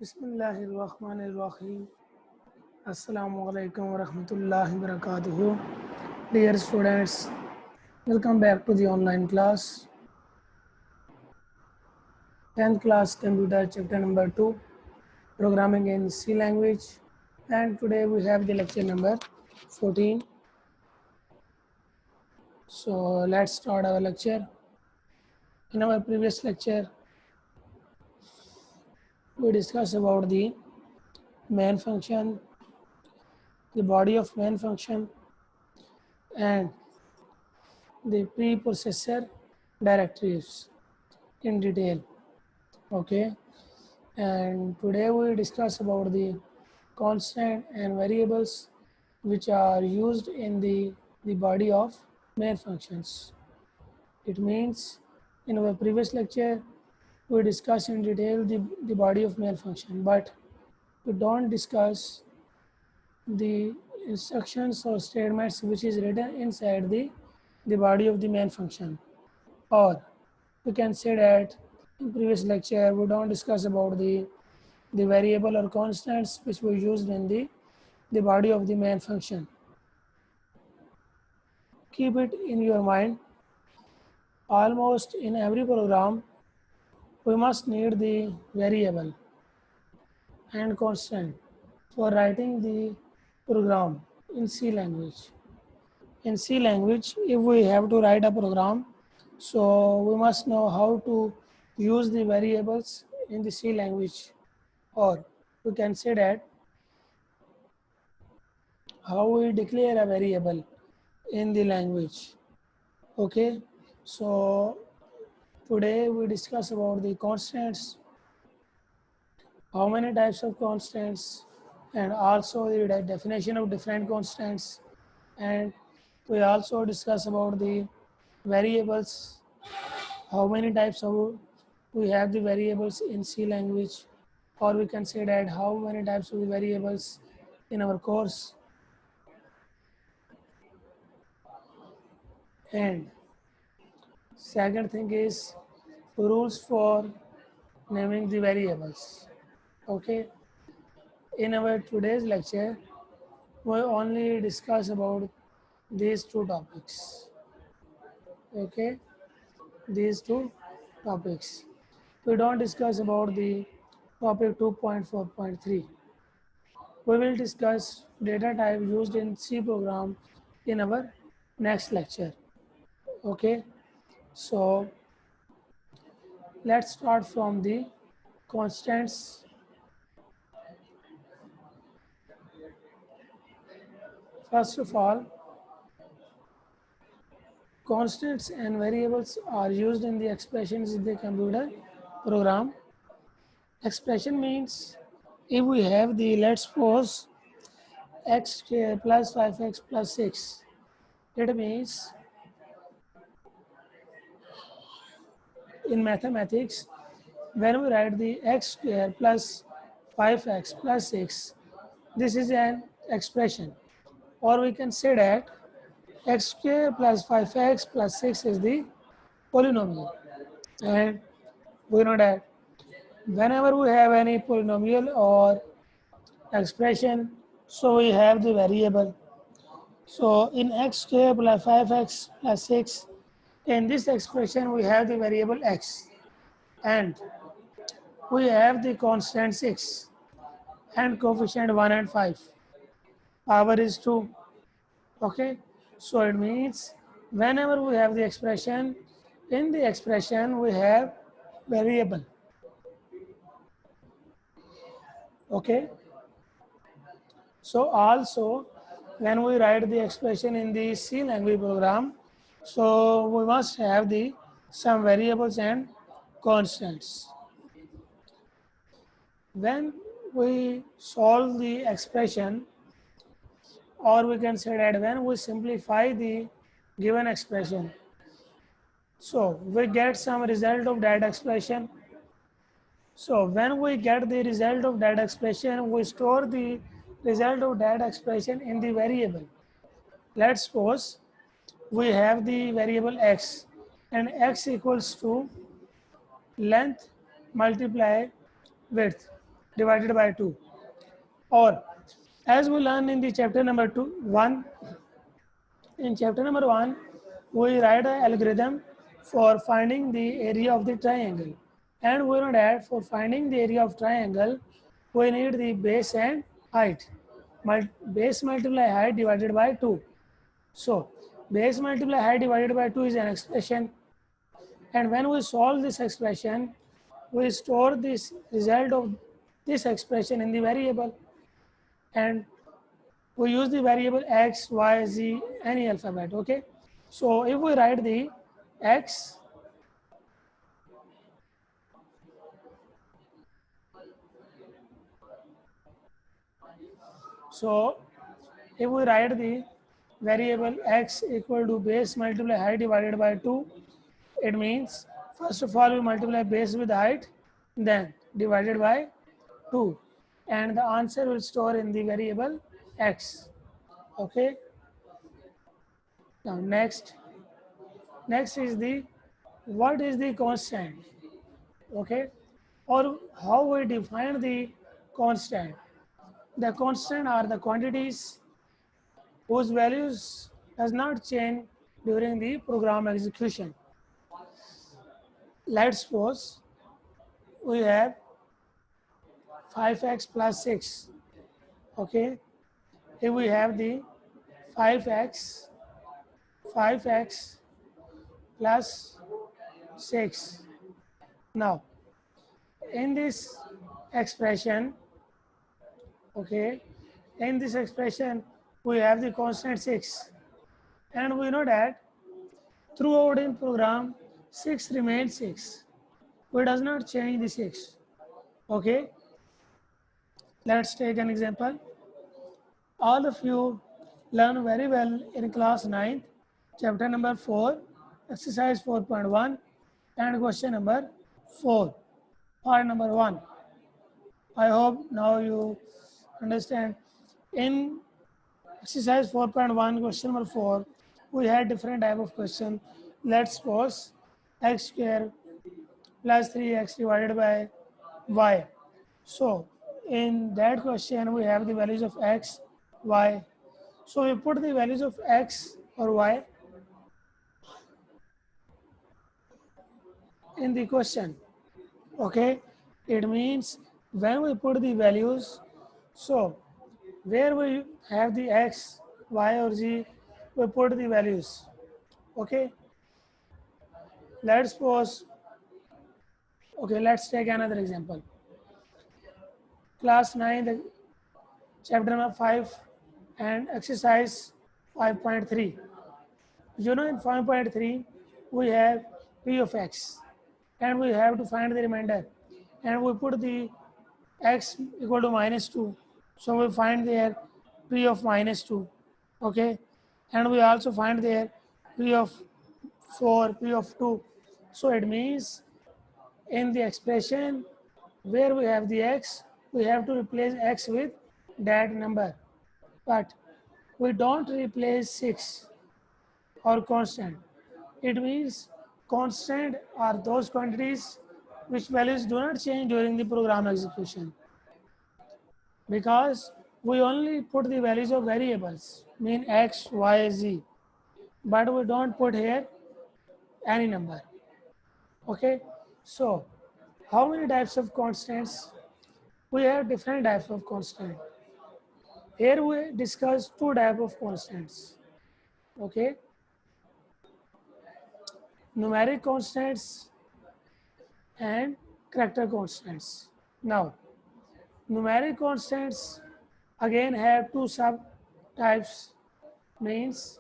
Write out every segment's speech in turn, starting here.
Bismillahirrahmanirrahim. Assalamu alaikum wa rahmatullahi wa barakatuhu. Dear students, welcome back to the online class. 10th class computer chapter number 2, programming in C language. And today we have the lecture number 14. So let's start our lecture. In our previous lecture, we discussed about the main function, the body of main function, and the preprocessor directives in detail. Okay, and today we discuss about the constant and variables which are used in the body of main functions. It means in our previous lecture we discussed in detail the body of main function, but we don't discuss the instructions or statements which is written inside the body of the main function. Or we can say that in previous lecture we don't discuss about the variable or constants which were used in the body of the main function. Keep it in your mind. Almost in every program we must need the variable and constant for writing the program in C language. In C language, if we have to write a program, so we must know how to use the variables in the C language, or we can say that how we declare a variable in the language. Okay, so today we discuss about the constants, how many types of constants, and also the definition of different constants, and we also discuss about the variables, how many types of we have the variables in C language, or we can say that how many types of the variables in our course. And second thing is rules for naming the variables. Okay, in our today's lecture we only discuss about these two topics. Okay, these two topics, we don't discuss about the topic 2.4.3. We will discuss data type used in C program in our next lecture. Okay, so let's start from the constants. First of all, constants and variables are used in the expressions in the computer program. Expression means if we have the, let's suppose, x square plus 5x plus 6, it means in mathematics when we write the x square plus 5x plus 6, this is an expression, or we can say that x square plus 5x plus 6 is the polynomial. And we know that whenever we have any polynomial or expression, so we have the variable. So in x square plus 5x plus 6, in this expression we have the variable x, and we have the constant 6 and coefficient 1 and 5. Power is 2. Okay, so it means whenever we have the expression, in the expression we have variable. Okay, so also when we write the expression in the C language program, so we must have the some variables and constants. When we solve the expression, or we can say that when we simplify the given expression, so we get some result of that expression. So when we get the result of that expression, we store the result of that expression in the variable. Let's suppose we have the variable x, and x equals to length multiply width divided by 2. Or as we learn in the chapter number 1, in chapter number 1, we write an algorithm for finding the area of the triangle. And we know that for finding the area of triangle, we need the base and height. Base multiply height divided by 2. So, base multiply height divided by 2 is an expression. And when we solve this expression, we store this result of this expression in the variable. And we use the variable x, y, z, any alphabet, okay? So if we write the x, so if we write the variable x equal to base multiply height divided by 2, it means first of all we multiply base with height, then divided by 2, and the answer will store in the variable x, okay? Now next is the what is the constant, okay, or how we define the constant. The constant are the quantities whose values does not change during the program execution. Let's suppose we have 5x plus 6, okay. If we have the 5x plus 6. Now in this expression, okay, in this expression we have the constant 6, and we know that throughout in program 6 remains 6. We does not change the 6, okay. Let's take an example. All of you learn very well in class 9, chapter number 4, exercise 4.1 and question number 4, part number 1. I hope now you understand. In exercise 4.1, question number 4, we had different type of question. Let's suppose x square plus 3x divided by y. So in that question we have the values of x, y. So we put the values of x or y in the question, okay. It means when we put the values, so where we have the x, y or z, we put the values, okay. Let's suppose, okay, let's take another example. Class 9, chapter number 5 and exercise 5.3. You know in 5.3 we have p of x and we have to find the remainder, and we put the x equal to minus 2. So we find there p of minus 2, okay, and we also find there p of 4, p of 2. So it means in the expression where we have the x, we have to replace x with that number, but we don't replace 6 or constant. It means constant are those quantities which values do not change during the program execution, because we only put the values of variables, mean x, y, z, but we don't put here any number, okay. So how many types of constants? We have different types of constant. Here we discuss two types of constants, okay, numeric constants and character constants. Now numeric constants again have two subtypes, means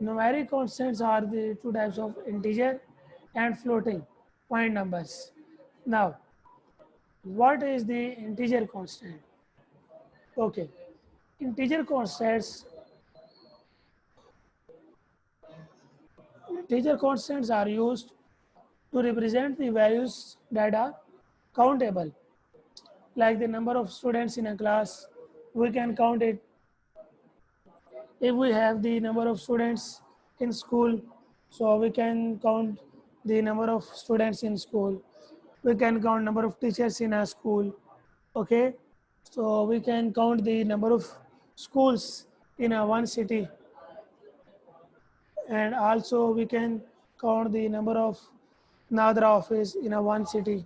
numeric constants are the two types of integer and floating point numbers. Now what is the integer constant? Okay, integer constants are used to represent the values that are countable, like the number of students in a class. We can count it. If we have the number of students in school, so we can count the number of students in school. We can count number of teachers in a school. Okay, so we can count the number of schools in a one city, and also we can count the number of Nadra office in a one city.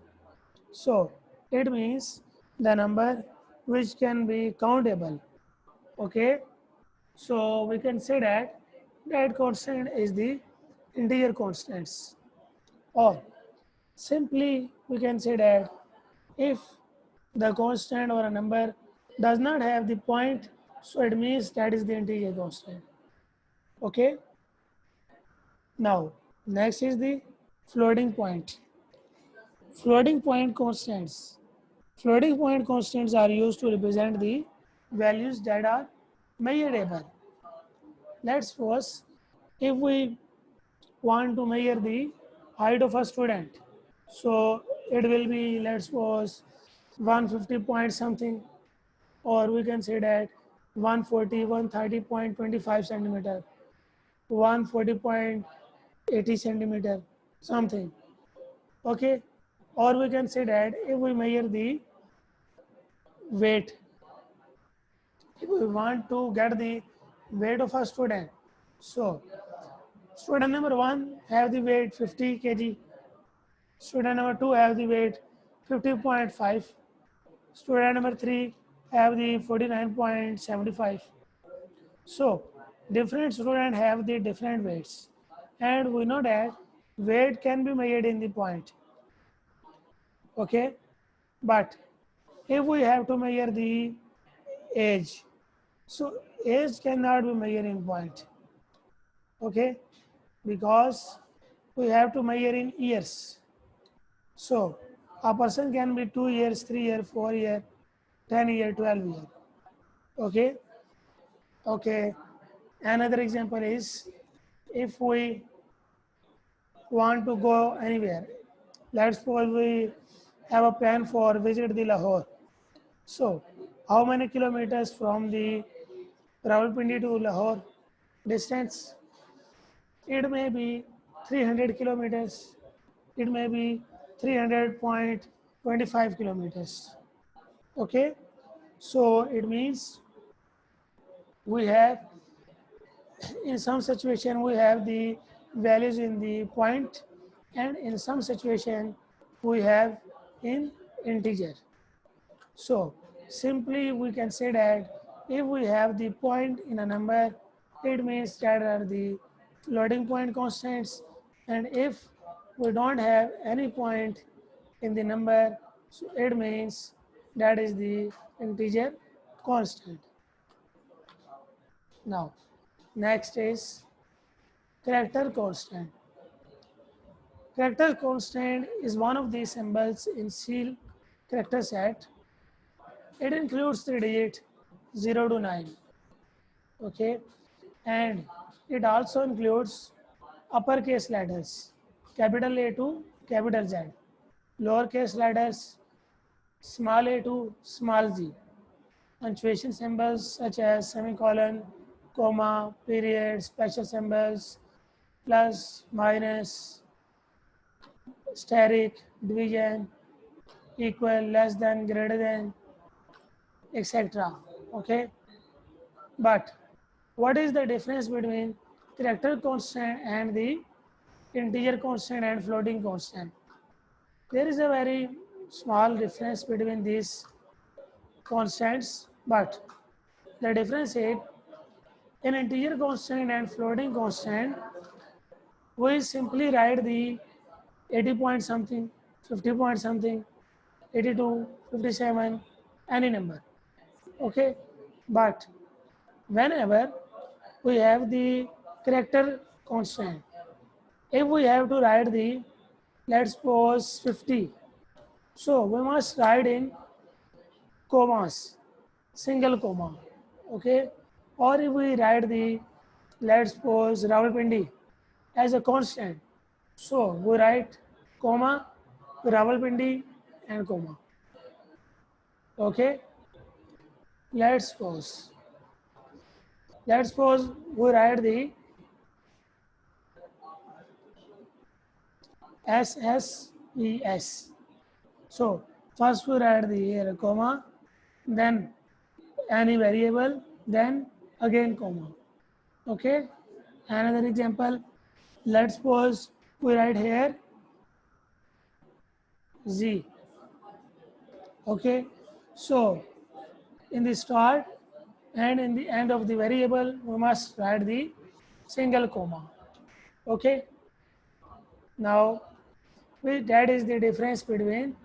So it means the number which can be countable. Okay, so we can say that constant is the integer constants, or simply we can say that if the constant or a number does not have the point, so it means that is the integer constant. Okay, now next is the floating point. Floating point constants. Floating point constants are used to represent the values that are measurable. Let's suppose if we want to measure the height of a student, so it will be, let's suppose, 150 point something, or we can say that 140, 130.25 centimeter, 140.80 centimeter, something. Okay, or we can say that if we measure the weight, if we want to get the weight of a student, so student number 1 have the weight 50 kg, student number 2 have the weight 50.5, student number 3 have the 49.75. So different students have the different weights, and we know that weight can be measured in the point. Okay, but if we have to measure the age, so age cannot be measured in point. Okay, because we have to measure in years. So a person can be 2 years, 3 year, 4 year, 10 year, 12 year. Okay, okay. Another example is if we want to go anywhere. Let's suppose we have a plan for visit the Lahore. So, how many kilometers from the Rawalpindi to Lahore distance? It may be 300 kilometers. It may be 300.25 kilometers. Okay, so it means we have, in some situation we have the values in the point, and in some situation we have in integer. So simply we can say that if we have the point in a number, it means that are the floating point constants, and if we don't have any point in the number, so it means that is the integer constant. Now next is character constant. Character constant is one of the symbols in SEAL character set. It includes the digit 0 to 9. Okay, and it also includes uppercase letters, capital A to capital Z, lowercase letters, small a to small z, punctuation symbols such as semicolon, comma, period, special symbols, plus, minus, asterisk, division, equal, less than, greater than, etc. Okay, but what is the difference between character constant and the integer constant and floating constant? There is a very small difference between these constants, but the difference is in integer constant and floating constant, we simply write the 80 point something, 50 point something, 82, 57, any number. Okay, but whenever we have the character constant, if we have to write the, let's suppose, 50, so we must write in commas, single comma. Okay, or if we write the, let's suppose, Rawalpindi as a constant, so we write comma, Rawalpindi and comma. Okay, let's suppose, we write the SSES. So First we write the here a comma, then any variable, then again comma. Okay. Another example, let's suppose we write here z. Okay. So in the start and in the end of the variable, we must write the single comma. Okay. Now that is the difference between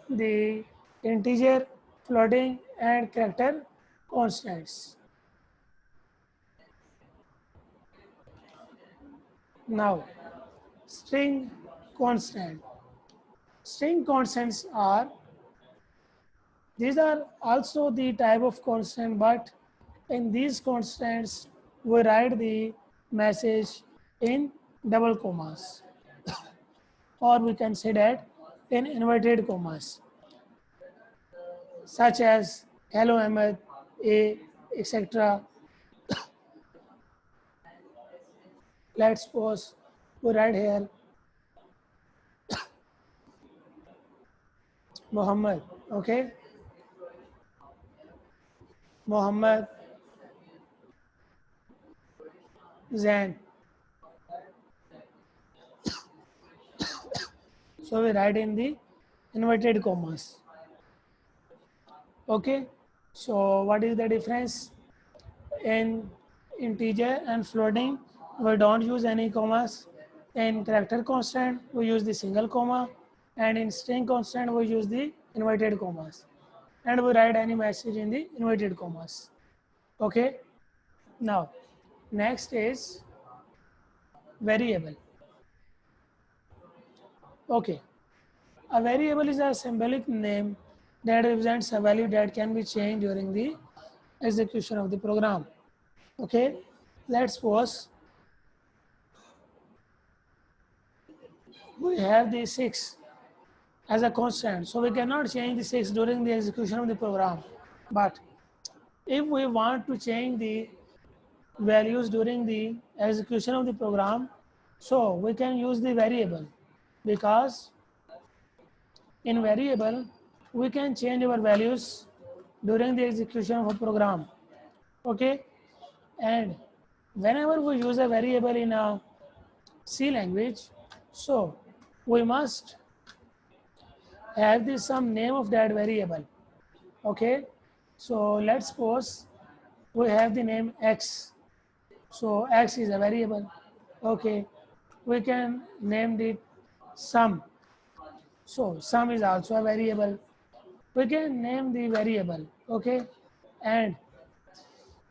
the integer, floating, and character constants. Now, string constant. String constants are, these are also the type of constant, but in these constants, we write the message in double commas, or we can say that in inverted commas, such as hello Ahmed, a, etc. Let's suppose we write here Muhammad, okay? Muhammad, Zain. So we write in the inverted commas, okay? So what is the difference? In integer and floating, we don't use any commas. In character constant, we use the single comma, and in string constant, we use the inverted commas. And we write any message in the inverted commas. Okay? Now, next is variable. Okay. A variable is a symbolic name that represents a value that can be changed during the execution of the program. Okay? Let's suppose we have the 6 as a constant. So we cannot change the 6 during the execution of the program. But if we want to change the values during the execution of the program, so we can use the variable, because in variable we can change our values during the execution of a program. Okay, and whenever we use a variable in a C language, so we must have the some name of that variable. Okay, so let's suppose we have the name x. So x is a variable. Okay, we can name it sum. So sum is also a variable. We can name the variable. Okay, and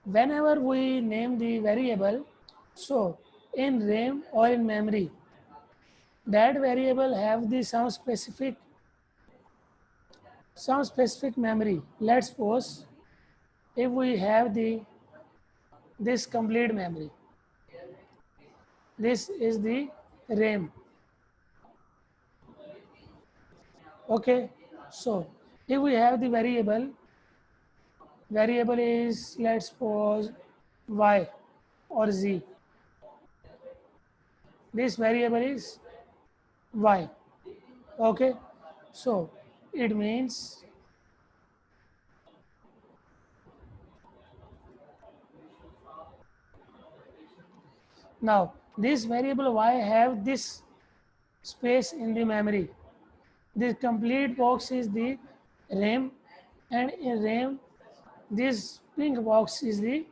whenever we name the variable, so in RAM or in memory, that variable have the some specific memory. Let's suppose if we have the this complete memory, this is the RAM. Okay, so if we have the variable is, let's suppose, y or z. This variable is y. Okay, so it means now this variable y have this space in the memory. This complete box is the RAM, and in RAM this pink box is the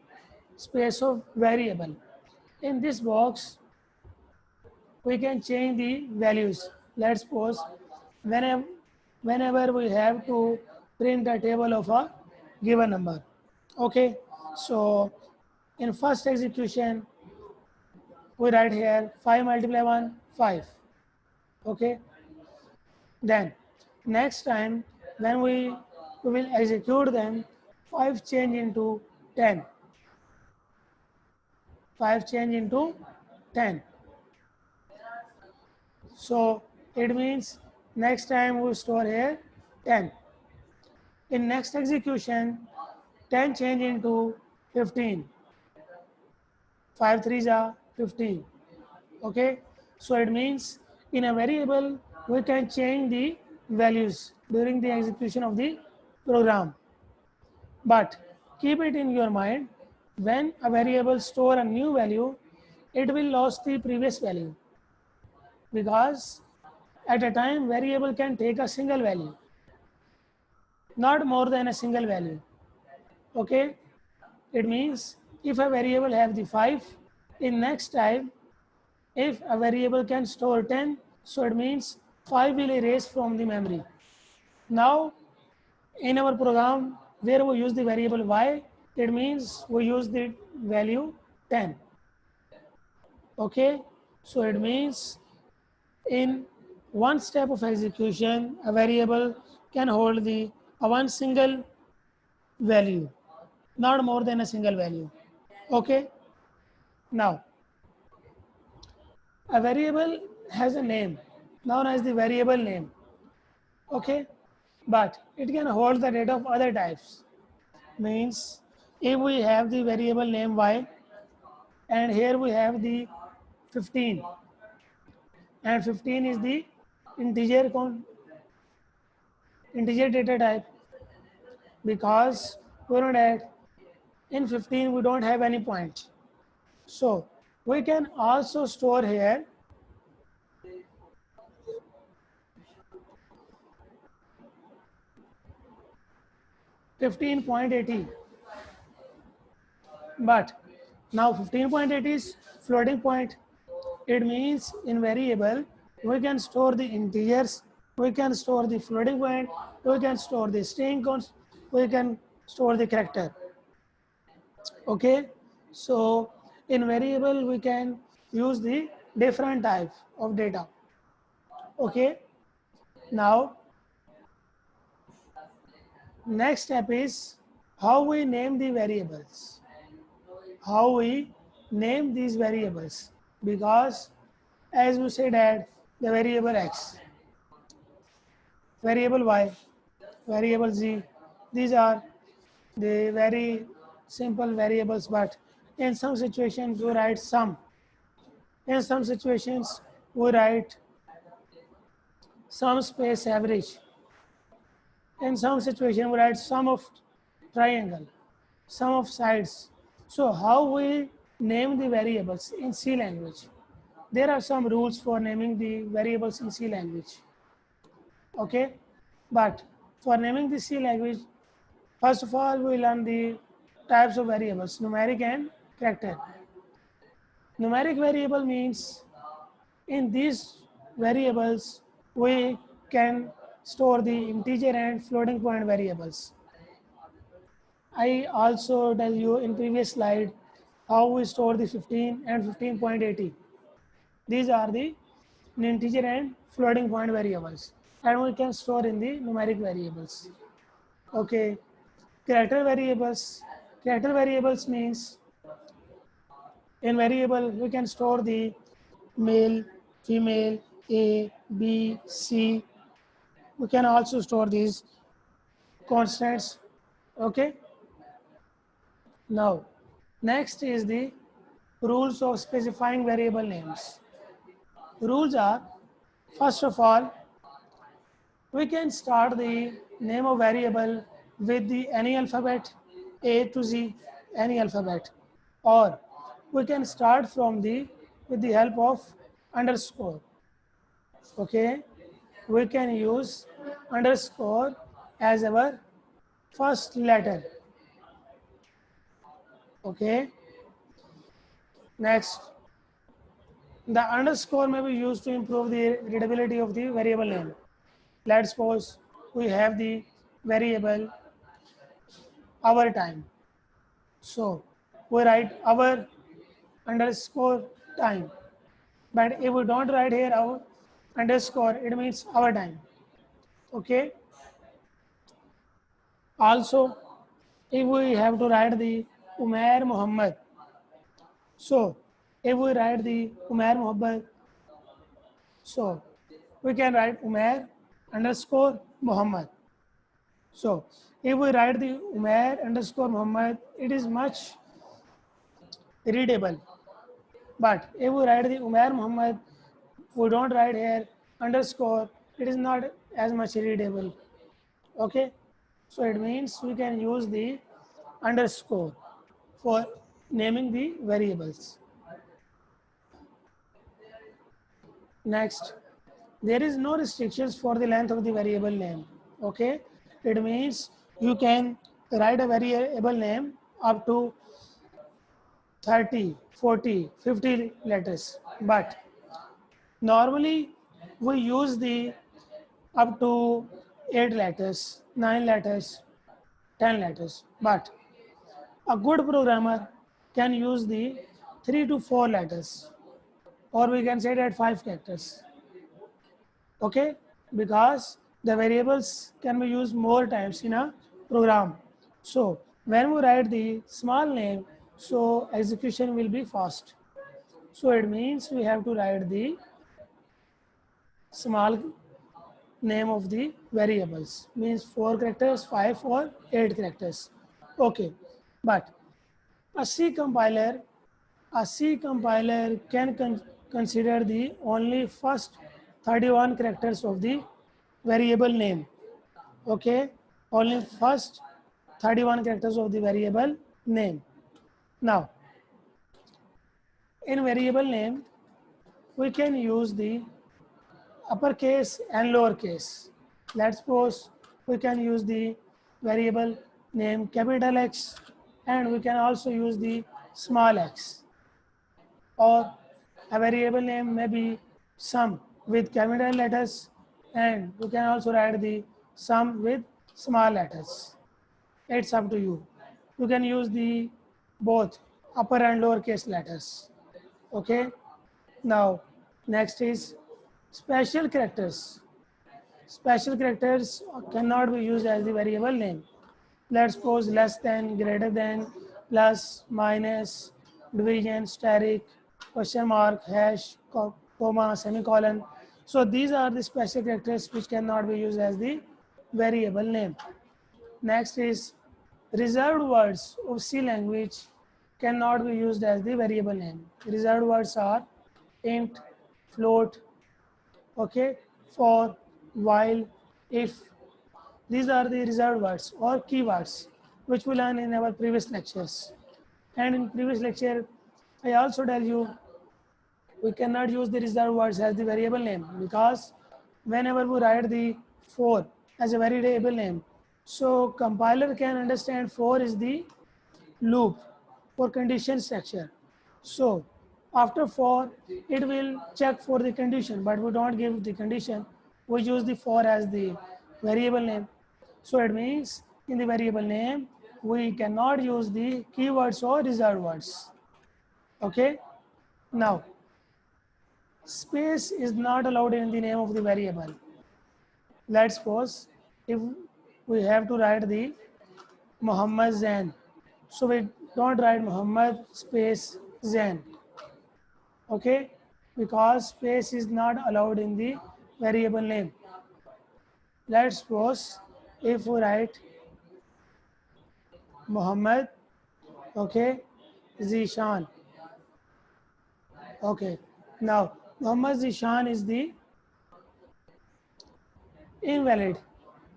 space of variable. In this box we can change the values. Let's suppose whenever, whenever we have to print a table of a given number. Okay, so in first execution we write here 5 multiply 1, 5. Okay, then next time when we will execute them, 5 change into 10. 5 change into 10. So it means next time we store here 10. In next execution, 10 change into 15. 5 3s are 15. Okay, so it means in a variable we can change the values during the execution of the program. But keep it in your mind, when a variable store a new value, it will lose the previous value, because at a time variable can take a single value, not more than a single value. Okay, it means if a variable have the 5, in next time if a variable can store 10, so it means 5 will erase from the memory. Now in our program where we use the variable y, it means we use the value 10. Okay, so it means in one step of execution a variable can hold the one single value, not more than a single value. Okay, now a variable has a name known as the variable name. Okay, but it can hold the data of other types. Means if we have the variable name y, and here we have the 15, and 15 is the integer integer data type, because we know that in 15 we don't have any point. So we can also store here 15.80, but now 15.8 is floating point. It means in variable we can store the integers, we can store the floating point, we can store the string counts, we can store the character. Okay, so in variable we can use the different type of data. Okay, now next step is how we name the variables, how we name these variables, because as we said that the variable x, variable y, variable z, these are the very simple variables, but in some situations we write sum, in some situations we write sum space average, in some situation we write sum of triangle, sum of sides. So how we name the variables in C language? There are some rules for naming the variables in C language. Okay, but for naming the C language, first of all we learn the types of variables, numeric and character. Numeric variable means in these variables we can store the integer and floating point variables. I also tell you in previous slide how we store the 15 and 15.80. These are the integer and floating point variables, and we can store in the numeric variables. Okay, character variables. Character variables means in variable we can store the male, female, A, B, C. We can also store these constants. Okay. Now, next is the rules of specifying variable names. Rules are, first of all, we can start the name of variable with the any alphabet A to Z, any alphabet, or we can start from the with the help of underscore. Okay, we can use underscore as our first letter. Okay, next, the underscore may be used to improve the readability of the variable name. Let's suppose we have the variable hour time. So we write hour underscore time. But if we don't write here our underscore, it means our time. Okay. Also, if we have to write the Umair Muhammad, so if we write the Umair Muhammad, so we can write Umair underscore Muhammad. So if we write the Umair underscore Muhammad, it is much readable. But if we write the Umair Muhammad, we don't write here underscore, it is not as much readable. Okay, so it means we can use the underscore for naming the variables. Next, there is no restrictions for the length of the variable name. Okay, it means you can write a variable name up to 30, 40, 50 letters, but normally we use the up to 8 letters, 9 letters, 10 letters, but a good programmer can use the 3 to 4 letters, or we can say that 5 characters. Okay, because the variables can be used more times in a program. So when we write the small name, so execution will be fast. So it means we have to write the small name of the variables, means 4 characters, 5 or 8 characters. Okay, but a C compiler, a C compiler can consider the only first 31 characters of the variable name. Okay, only first 31 characters of the variable name. Now, in variable name, we can use the uppercase and lowercase. Let's suppose we can use the variable name capital X, and we can also use the small x, or a variable name may be sum with capital letters, and we can also write the sum with small letters. It's up to you. You can use the both upper and lower case letters. Okay. Now, next is special characters. Special characters cannot be used as the variable name. Let's suppose less than, greater than, plus, minus, division, asterisk, question mark, hash, comma, semicolon. So these are the special characters which cannot be used as the variable name. Next is reserved words of C language cannot be used as the variable name. Reserved words are int, float, okay, for, while, if. These are the reserved words or keywords which we learned in our previous lectures. And in previous lecture, I also tell you we cannot use the reserved words as the variable name, because whenever we write the for as a variable name, so compiler can understand for is the loop for condition structure. So after for, it will check for the condition, but we don't give the condition. We use the for as the variable name. So it means in the variable name, we cannot use the keywords or reserved words. Okay. Now, space is not allowed in the name of the variable. Let's suppose if we have to write the Muhammad Zain, so we don't write Muhammad space Zain. Okay, because space is not allowed in the variable name. Let's suppose if we write Muhammad, okay, Zishan. Okay, now Muhammad Zishan is the invalid,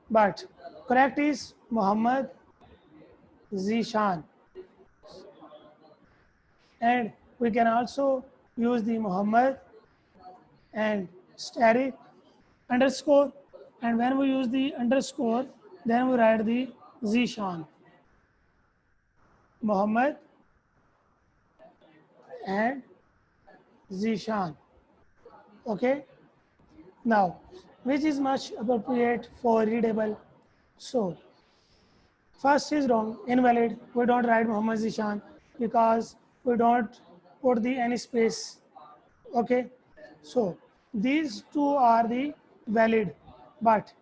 but correct is Muhammad Zishan. And we can also use the Muhammad and asterisk underscore, and when we use the underscore, then we write the Zishan. Muhammad and Zishan. Okay. Now, which is much appropriate for readable? So, first is wrong, invalid. We don't write Muhammad Zishan because we don't put the any space. Okay. So, these two are the valid, but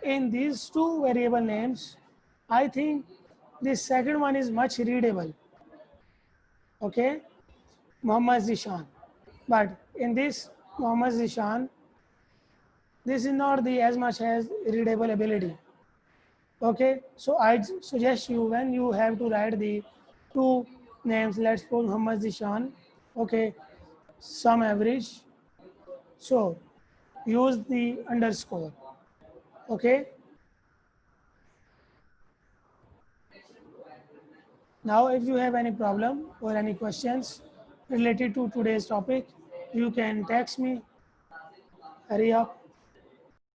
in these two variable names, I think the second one is much readable. Okay. Muhammad Zishan. But in this Muhammad Zishan, this is not the as much as readable ability. Okay, so I suggest you when you have to write the two names, let's suppose Muhammad Zishan, okay, sum average. So use the underscore. Okay. Now, if you have any problem or any questions related to today's topic, you can text me. Hurry up.